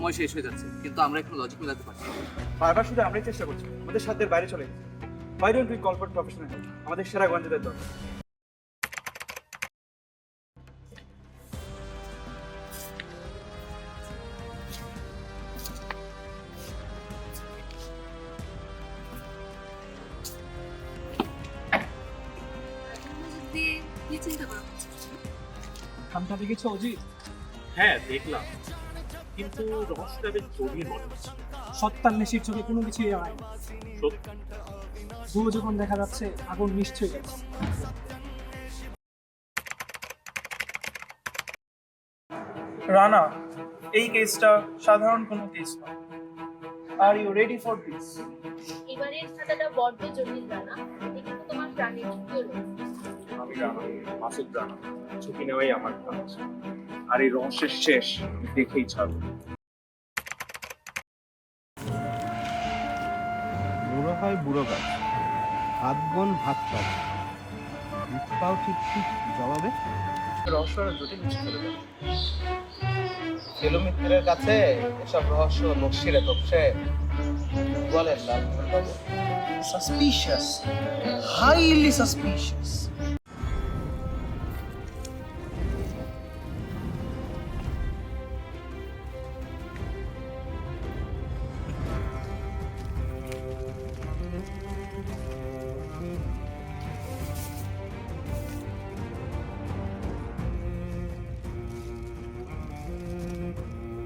সময় শেষ হয়ে যাচ্ছে, কিন্তু আমরা এখন লজিক মেলাতে পারছি না। বারবার শুধু আমরাই চেষ্টা করছি, আমাদের সাধ্যের বাইরে চলে গেছে। Why don't we call for professional help? আমাদের সেরা গোয়েন্দাদের দরকার। খামটা দেখেছো অজিত? হ্যাঁ দেখলাম, কিন্তু রহস্যটা বেশ গভীর মনে হচ্ছে। সত্তার নেশির চোখে কোনো কিছুই হয় না। সত্যি ধুলো যখন দেখা যাচ্ছে, আগুন নিশ্চয়ই আছে। রানা, এই কেসটা সাধারণ কোনো কেস নয়। Are you ready for this? এবারের খাতাটা বড্ড জটিল রানা, এতে কিন্তু তোমার প্রাণের ঝুঁকিও রয়েছে। আমি রানা, মাসুদ রানা, ঝুঁকি নেওয়াই আমার কাজ। আর এই রহস্যের শেষ আমি দেখেই ছাড়ব। বুড়ো হয় বুড়ো গাছ, হাত বোন ভাত পাও, পাও ঠিক ঠিক জবাবে। রহস্য জটিল কিছু চলে যাবে। মিত্রের কাছে এসব রহস্য নকশিরে তপসে বলেন লাল বাবু। Suspicious, highly suspicious.